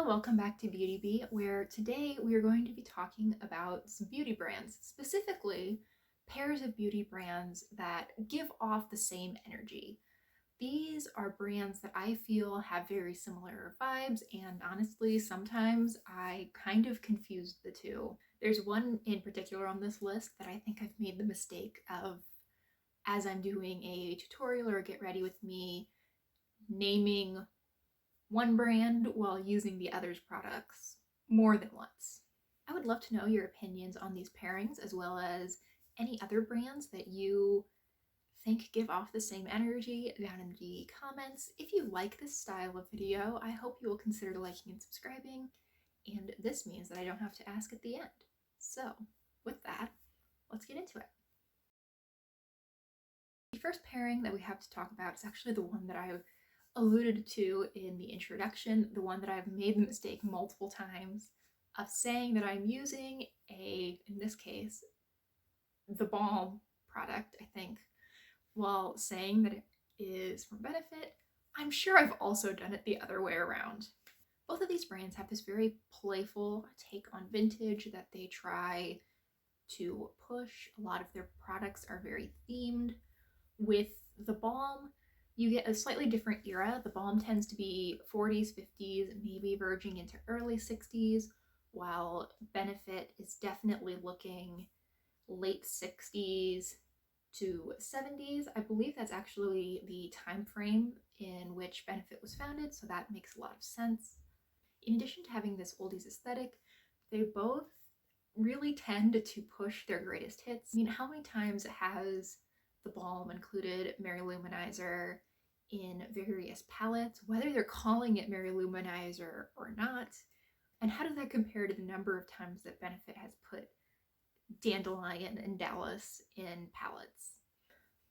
welcome back to Beauty Bee, where today we are going to be talking about some beauty brands, specifically pairs of beauty brands that give off the same energy. These are brands that I feel have very similar vibes, and honestly, sometimes I kind of confuse the two. There's one in particular on this list that I think I've made the mistake of, as I'm doing a tutorial or get ready with me, naming one brand while using the other's products more than once. I would love to know your opinions on these pairings, as well as any other brands that you think give off the same energy down in the comments. If you like this style of video, I hope you will consider liking and subscribing, and this means that I don't have to ask at the end. So with that, let's get into it. The first pairing that we have to talk about is actually the one that I alluded to in the introduction, the one that I've made the mistake multiple times of saying that I'm using in this case, the Balm product, I think, while saying that it is from Benefit. I'm sure I've also done it the other way around. Both of these brands have this very playful take on vintage that they try to push. A lot of their products are very themed. With the Balm, you get a slightly different era. The Balm tends to be 40s, 50s, maybe verging into early 60s, while Benefit is definitely looking late 60s to 70s. I believe that's actually the time frame in which Benefit was founded, so that makes a lot of sense. In addition to having this oldies aesthetic, they both really tend to push their greatest hits. I mean, how many times has the Balm included Mary Luminizer in various palettes, whether they're calling it Mary Luminizer or not? And how does that compare to the number of times that Benefit has put Dandelion and Dallas in palettes?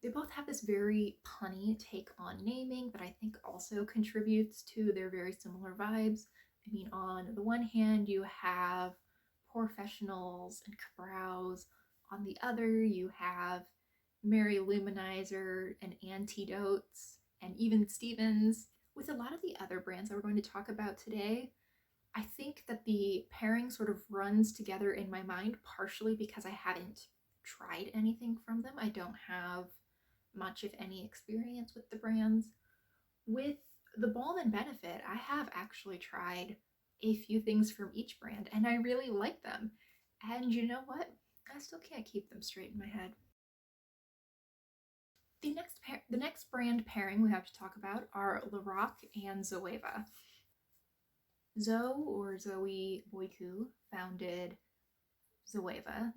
They both have this very punny take on naming that I think also contributes to their very similar vibes. I mean, on the one hand, you have Professionals and Cabrows. On the other, you have Mary Luminizer and Antidotes and even Stevens. With a lot of the other brands that we're going to talk about today, I think that the pairing sort of runs together in my mind, partially because I haven't tried anything from them. I don't have much, if any, experience with the brands. With the Balm and Benefit, I have actually tried a few things from each brand, and I really like them. And you know what? I still can't keep them straight in my head. The next brand pairing we have to talk about are Loreal and Zoeva. Zoe, or Zoe Boyku, founded Zoeva,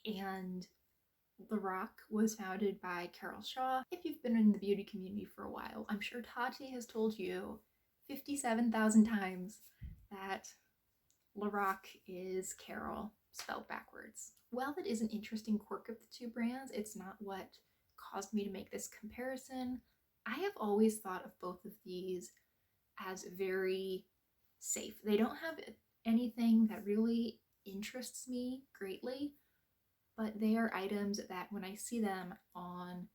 and Loreal was founded by Carol Shaw. If you've been in the beauty community for a while, I'm sure Tarte has told you 57,000 times that Loreal is Carol spelled backwards. While that is an interesting quirk of the two brands, it's not what caused me to make this comparison. I have always thought of both of these as very safe. They don't have anything that really interests me greatly, but they are items that when I see them on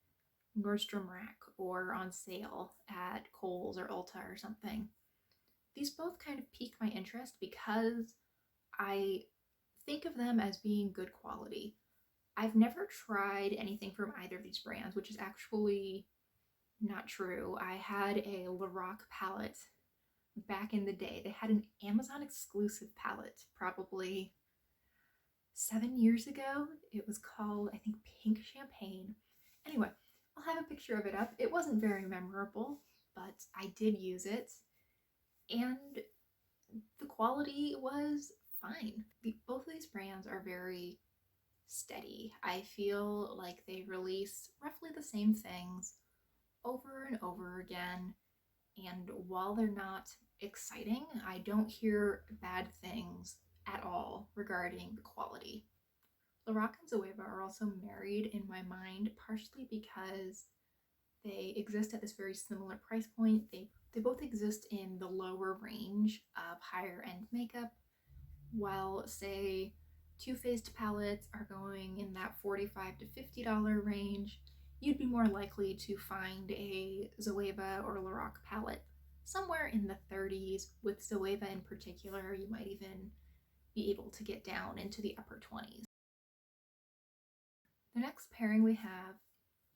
Nordstrom Rack or on sale at Kohl's or Ulta or something, these both kind of pique my interest because I think of them as being good quality. I've never tried anything from either of these brands, which is actually not true. I had a Loreal palette back in the day. They had an Amazon exclusive palette probably 7 years ago. It was called, I think, Pink Champagne. Anyway, I'll have a picture of it up. It wasn't very memorable, but I did use it, and the quality was fine. Both of these brands are very steady. I feel like they release roughly the same things over and over again, and while they're not exciting, I don't hear bad things at all regarding the quality. Loreal and Zoeva are also married in my mind, partially because they exist at this very similar price point. They both exist in the lower range of higher end makeup, while say Too Faced palettes are going in that $45 to $50 range. You'd be more likely to find a Zoeva or Loreal palette somewhere in the 30s. With Zoeva in particular, you might even be able to get down into the upper 20s. The next pairing we have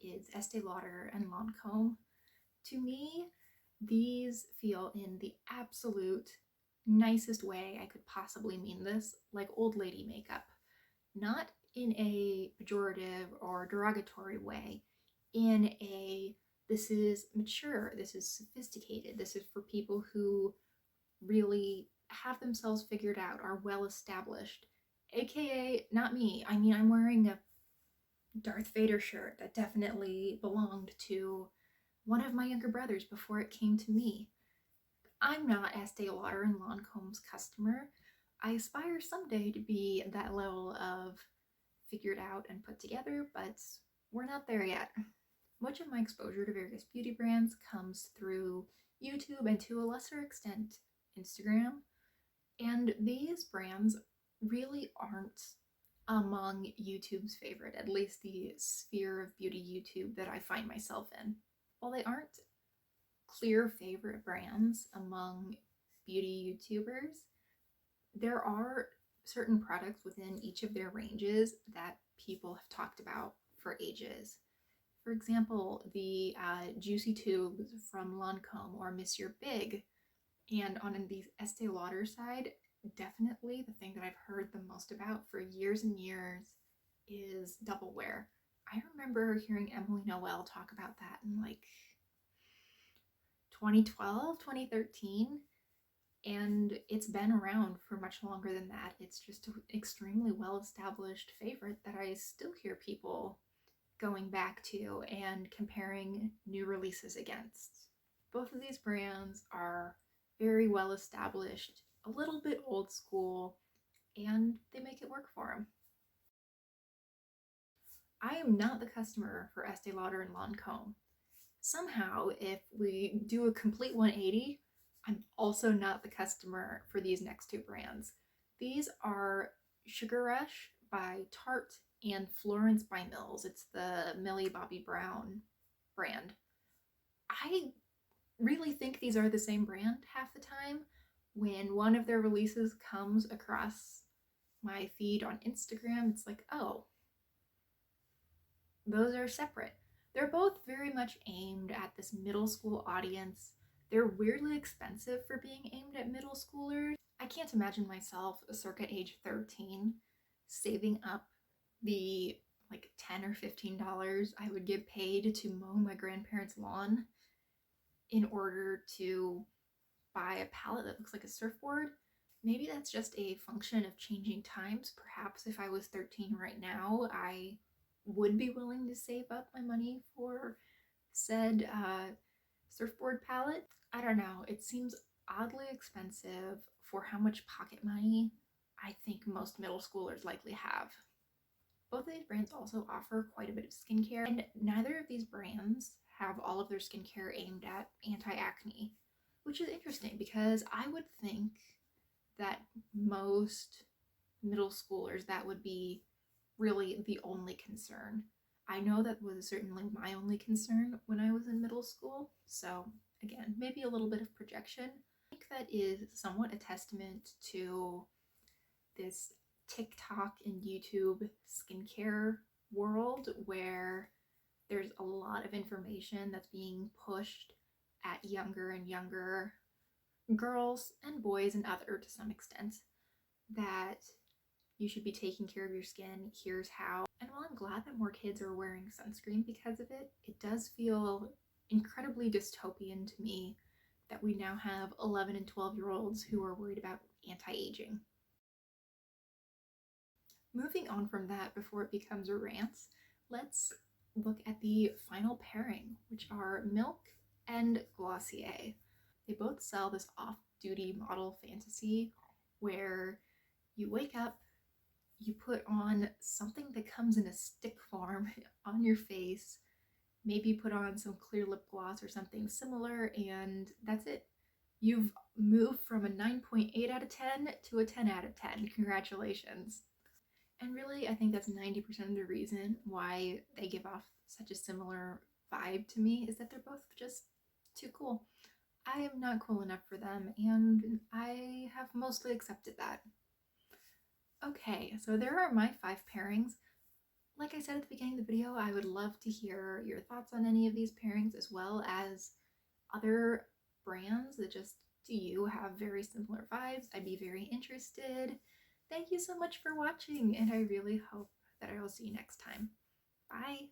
is Estee Lauder and Lancome. To me, these feel in the absolute nicest way I could possibly mean this, like old lady makeup. Not in a pejorative or derogatory way, in a this is mature, this is sophisticated, this is for people who really have themselves figured out, are well established. AKA, not me. I mean, I'm wearing a Darth Vader shirt that definitely belonged to one of my younger brothers before it came to me. I'm not Estee Lauder and Lancome's customer. I aspire someday to be that level of figured out and put together, but we're not there yet. Much of my exposure to various beauty brands comes through YouTube and to a lesser extent Instagram, and these brands really aren't among YouTube's favorite, at least the sphere of beauty YouTube that I find myself in. While they aren't clear favorite brands among beauty YouTubers, there are certain products within each of their ranges that people have talked about for ages. For example, the Juicy Tubes from Lancome or Miss Your Big. And on the Estee Lauder side, definitely the thing that I've heard the most about for years and years is Double Wear. I remember hearing Emily Noel talk about that in like 2012, 2013, and it's been around for much longer than that. It's just an extremely well-established favorite that I still hear people going back to and comparing new releases against. Both of these brands are very well established, a little bit old school, and they make it work for them. I am not the customer for Estee Lauder and Lancome. Somehow, if we do a complete 180, I'm also not the customer for these next two brands. These are Sugar Rush by Tarte and Florence by Mills. It's the Millie Bobby Brown brand. I really think these are the same brand half the time. When one of their releases comes across my feed on Instagram, it's like, oh, those are separate. They're both very much aimed at this middle school audience. They're weirdly expensive for being aimed at middle schoolers. I can't imagine myself circa age 13 saving up the like $10 or $15 I would get paid to mow my grandparents' lawn in order to buy a palette that looks like a surfboard. Maybe that's just a function of changing times. Perhaps if I was 13 right now, I would be willing to save up my money for said surfboard palette. I don't know. It seems oddly expensive for how much pocket money I think most middle schoolers likely have. Both of these brands also offer quite a bit of skincare, and neither of these brands have all of their skincare aimed at anti-acne, which is interesting because I would think that most middle schoolers, that would be really the only concern. I know that was certainly my only concern when I was in middle school, so again, maybe a little bit of projection. I think that is somewhat a testament to this TikTok and YouTube skincare world where there's a lot of information that's being pushed at younger and younger girls and boys and other to some extent, that you should be taking care of your skin, here's how. And while I'm glad that more kids are wearing sunscreen because of it, it does feel incredibly dystopian to me that we now have 11 and 12-year-olds who are worried about anti-aging. Moving on from that before it becomes a rant, let's look at the final pairing, which are Milk and Glossier. They both sell this off-duty model fantasy where you wake up, you put on something that comes in a stick form on your face, maybe put on some clear lip gloss or something similar, and that's it. You've moved from a 9.8 out of 10 to a 10 out of 10. Congratulations. And really, I think that's 90% of the reason why they give off such a similar vibe to me, is that they're both just too cool. I am not cool enough for them, and I have mostly accepted that. Okay, so there are my 5 pairings. Like I said at the beginning of the video, I would love to hear your thoughts on any of these pairings, as well as other brands that just to you have very similar vibes. I'd be very interested. Thank you so much for watching, and I really hope that I will see you next time. Bye!